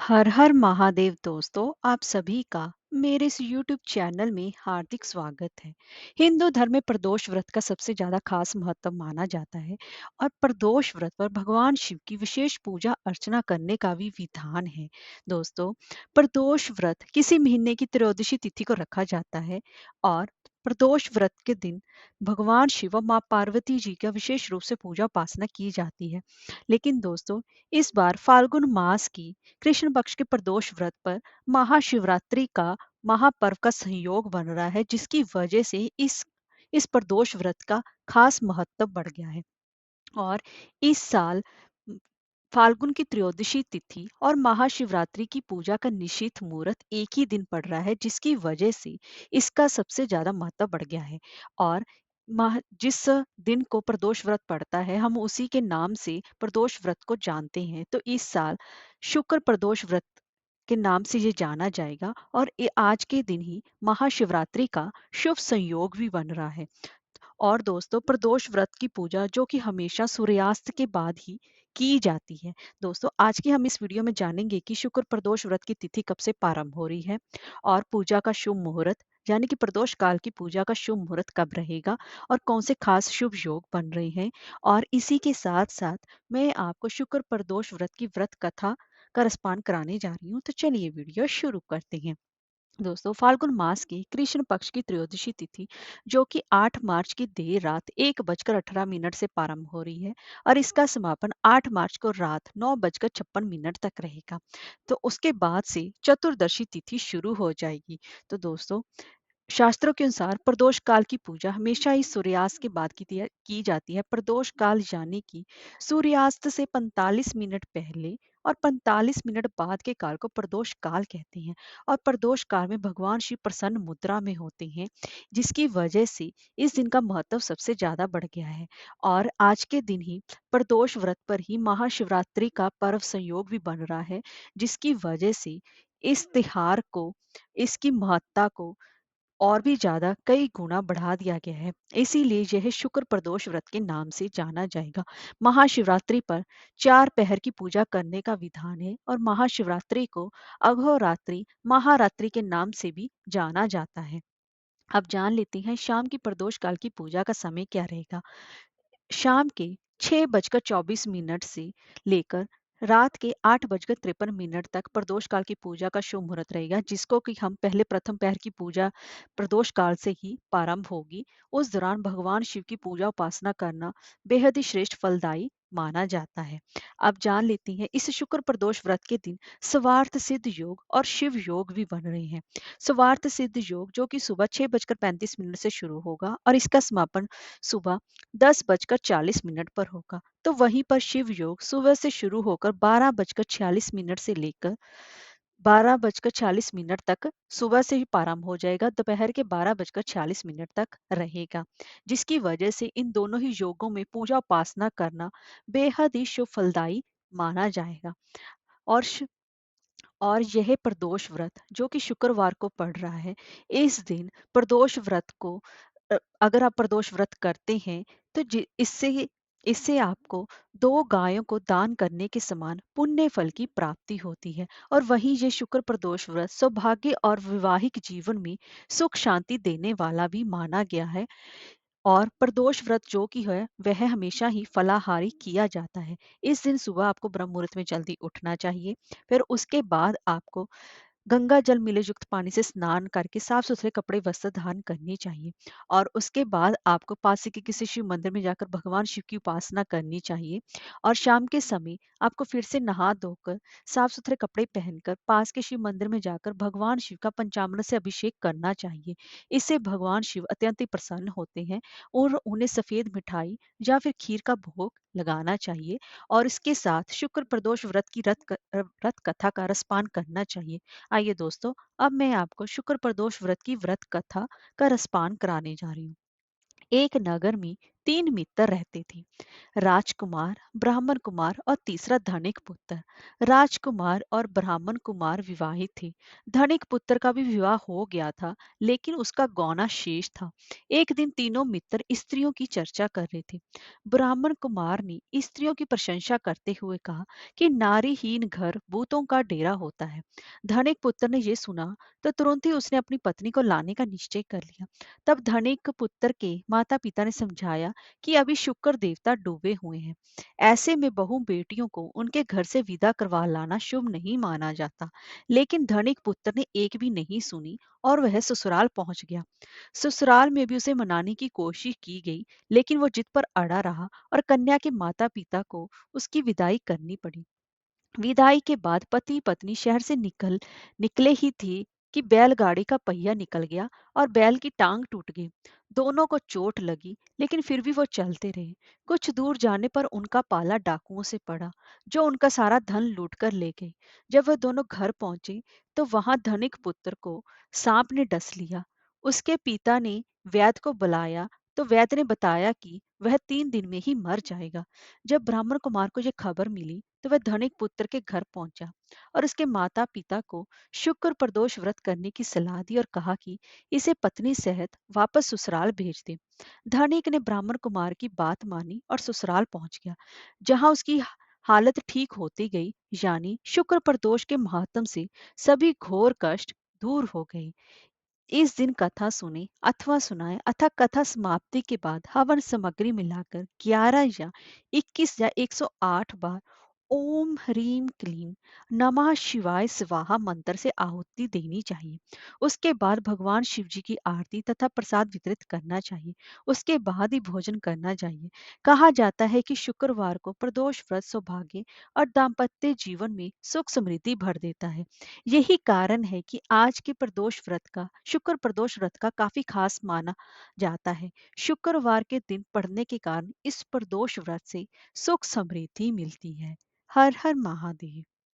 हर हर महादेव दोस्तों, आप सभी का मेरे इस YouTube चैनल में हार्दिक स्वागत है। हिंदू धर्म में प्रदोष व्रत का सबसे ज्यादा खास महत्व माना जाता है और प्रदोष व्रत पर भगवान शिव की विशेष पूजा अर्चना करने का भी विधान है। दोस्तों, प्रदोष व्रत किसी महीने की त्रयोदशी तिथि को रखा जाता है और प्रदोष व्रत के दिन भगवान शिव और माँ पार्वती जी का विशेष रूप से पूजा उपासना की जाती है। लेकिन दोस्तों, इस बार फाल्गुन मास की कृष्ण पक्ष के प्रदोष व्रत पर महाशिवरात्रि का महापर्व का संयोग बन रहा है, जिसकी वजह से इस प्रदोष व्रत का खास महत्व बढ़ गया है। और इस साल म, फाल्गुन की त्रयोदशी तिथि और महाशिवरात्रि की पूजा का निश्चित मुहूर्त एक ही दिन पड़ रहा है, जिसकी वजह से इसका सबसे ज्यादा महत्व बढ़ गया है। और जिस दिन को प्रदोष व्रत पड़ता है, हम उसी के नाम से प्रदोष व्रत को जानते हैं। तो इस साल शुक्र प्रदोष व्रत के नाम से ये जाना जाएगा और आज के दिन ही महाशिवरात्रि का शुभ संयोग भी बन रहा है। और दोस्तों, प्रदोष व्रत की पूजा जो कि हमेशा सूर्यास्त के बाद ही की जाती है। दोस्तों, आज की हम इस वीडियो में जानेंगे कि शुक्र प्रदोष व्रत की तिथि कब से प्रारंभ हो रही है और पूजा का शुभ मुहूर्त यानी कि प्रदोष काल की पूजा का शुभ मुहूर्त कब रहेगा और कौन से खास शुभ योग बन रहे हैं। और इसी के साथ साथ मैं आपको शुक्र प्रदोष व्रत की व्रत कथा का रसपान कराने जा रही हूँ। तो चलिए वीडियो शुरू करते हैं। दोस्तों, फाल्गुन मास की कृष्ण पक्ष की त्रयोदशी तिथि जो कि 8 मार्च की देर रात 1:18 से प्रारंभ हो रही है और इसका समापन 8 मार्च को रात 9:56 तक रहेगा। तो उसके बाद से चतुर्दशी तिथि शुरू हो जाएगी। तो दोस्तों, शास्त्रों के अनुसार प्रदोष काल की पूजा हमेशा ही सूर्यास्त के बाद की जाती है। प्रदोष काल यानी कि सूर्यास्त से 45 मिनट पहले और 45 मिनट बाद के काल को प्रदोष काल कहते हैं। और प्रदोष काल में भगवान शिव प्रसन्न मुद्रा में होते हैं, जिसकी वजह से इस दिन का महत्व सबसे ज्यादा बढ़ गया है। और आज के दिन ही प्रदोष व्रत पर ही महाशिवरात्रि का पर्व संयोग भी बन रहा है, जिसकी वजह से इस तिहार को, इसकी महत्ता को और भी ज्यादा कई गुना बढ़ा दिया गया है। इसीलिए यह शुक्र प्रदोष व्रत के नाम से जाना जाएगा। महाशिवरात्रि पर 4 पहर की पूजा करने का विधान है और महाशिवरात्रि को अघोरात्रि महारात्रि के नाम से भी जाना जाता है। अब जान लेते हैं शाम की प्रदोष काल की पूजा का समय क्या रहेगा। शाम के 6:24 से लेकर रात के 8:53 तक प्रदोष काल की पूजा का शुभ मुहूर्त रहेगा, जिसको कि हम पहले प्रथम पहर की पूजा प्रदोष काल से ही प्रारंभ होगी। उस दौरान भगवान शिव की पूजा उपासना करना बेहद ही श्रेष्ठ फलदायी माना जाता है। अब जान लेते हैं इस शुक्र प्रदोष व्रत के दिन स्वार्थ सिद्ध योग और शिव योग भी बन रहे हैं। स्वार्थ सिद्ध योग जो कि सुबह 6:35 से शुरू होगा और इसका समापन सुबह 10:40 पर होगा। तो वहीं पर शिव योग सुबह से शुरू होकर 12:46 से लेकर 12:40 तक सुबह से ही प्रारंभ हो जाएगा, दोपहर के 12:46 तक रहेगा। जिसकी वजह से इन दोनों ही योगों में पूजा उपासना करना बेहद ही शुभ फलदायी माना जाएगा। और और यह प्रदोष व्रत जो कि शुक्रवार को पड़ रहा है, इस दिन प्रदोष व्रत को अगर आप प्रदोष व्रत करते हैं तो इससे इससे आपको 2 गायों को दान करने के समान पुण्य फल की प्राप्ति होती है। और वहीं ये शुक्र प्रदोष व्रत सौभाग्य और वैवाहिक जीवन में सुख शांति देने वाला भी माना गया है। और प्रदोष व्रत जो कि है वह हमेशा ही फलाहारी किया जाता है। इस दिन सुबह आपको ब्रह्म मुहूर्त में जल्दी उठना चाहिए। फिर उसके बाद आपको गंगा जल मिले युक्त पानी से स्नान करके साफ सुथरे कपड़े वस्त्र धारण करनी चाहिए। और उसके बाद आपको पास ही के किसी शिव मंदिर में जाकर भगवान शिव की उपासना करनी चाहिए। और शाम के समय आपको फिर से नहा धोकर साफ सुथरे कपड़े पहनकर पास के शिव मंदिर में जाकर भगवान शिव का पंचामृत से अभिषेक करना चाहिए। इससे भगवान शिव अत्यंत ही प्रसन्न होते हैं और उन्हें सफेद मिठाई या फिर खीर का भोग लगाना चाहिए। और इसके साथ शुक्र प्रदोष व्रत की रत कथा का रसपान करना चाहिए। आइए दोस्तों, अब मैं आपको शुक्र प्रदोष व्रत की व्रत कथा का रसपान कराने जा रही हूँ। एक नगर में तीन मित्र रहते थे, राजकुमार, ब्राह्मण कुमार और तीसरा धनिक पुत्र। राजकुमार और ब्राह्मण कुमार विवाहित थे। धनिक पुत्र का भी विवाह हो गया था, लेकिन उसका गौना शेष था। एक दिन तीनों मित्र स्त्रियों की चर्चा कर रहे थे। ब्राह्मण कुमार ने स्त्रियों की प्रशंसा करते हुए कहा कि नारीहीन घर भूतों का डेरा होता है। धनिक पुत्र ने यह सुना तो तुरंत ही उसने अपनी पत्नी को लाने का निश्चय कर लिया। तब धनिक पुत्र के माता पिता ने समझाया कि अभी शुक्र देवता डूबे हुए हैं। ऐसे में बहू बेटियों को उनके घर से विदा करवा लाना शुभ नहीं माना जाता। लेकिन धनिक पुत्र ने एक भी नहीं सुनी और वह ससुराल पहुंच गया। ससुराल में भी उसे मनाने की कोशिश की गई, लेकिन वो जिद पर अड़ा रहा और कन्या के माता पिता को उसकी विदाई करनी पड़ी। विदाई के बाद पति पत्नी शहर से निकले ही थे कि बैलगाड़ी का पहिया निकल गया और बैल की टांग टूट गई। दोनों को चोट लगी, लेकिन फिर भी वो चलते रहे। कुछ दूर जाने पर उनका पाला डाकुओं से पड़ा, जो उनका सारा धन लूट कर ले गए। जब वह दोनों घर पहुंचे तो वहां धनिक पुत्र को सांप ने डस लिया। उसके पिता ने वैद्य को बुलाया तो वैद्य ने बताया कि वह 3 दिन में ही मर जाएगा। जब ब्राह्मण कुमार को यह खबर मिली तो वह धनिक पुत्र के घर पहुंचा और उसके माता पिता को शुक्र प्रदोष व्रत करने की सलाह दी और कहा कि इसे पत्नी सहित वापस ससुराल भेज दे। धनिक ने ब्राह्मण कुमार की बात मानी और ससुराल पहुंच गया, जहां उसकी हालत ठीक होती गई। यानी शुक्र प्रदोष के महात्म से सभी घोर कष्ट दूर हो गए। इस दिन कथा सुने अथवा सुनाए अथवा कथा समाप्ति के बाद हवन सामग्री मिलाकर 11 या 21 या 108 बार ओम ह्रीम क्लीम नमः शिवाय स्वाहा मंत्र से आहुति देनी चाहिए। उसके बाद भगवान शिव जी की आरती तथा प्रसाद वितरित करना चाहिए। उसके बाद ही भोजन करना चाहिए। कहा जाता है कि शुक्रवार को प्रदोष व्रत सौभाग्य और दाम्पत्य जीवन में सुख समृद्धि भर देता है। यही कारण है कि आज के प्रदोष व्रत का शुक्र प्रदोष व्रत का काफी खास माना जाता है। शुक्रवार के दिन पढ़ने के कारण इस प्रदोष व्रत से सुख समृद्धि मिलती है। हर हर महादेव।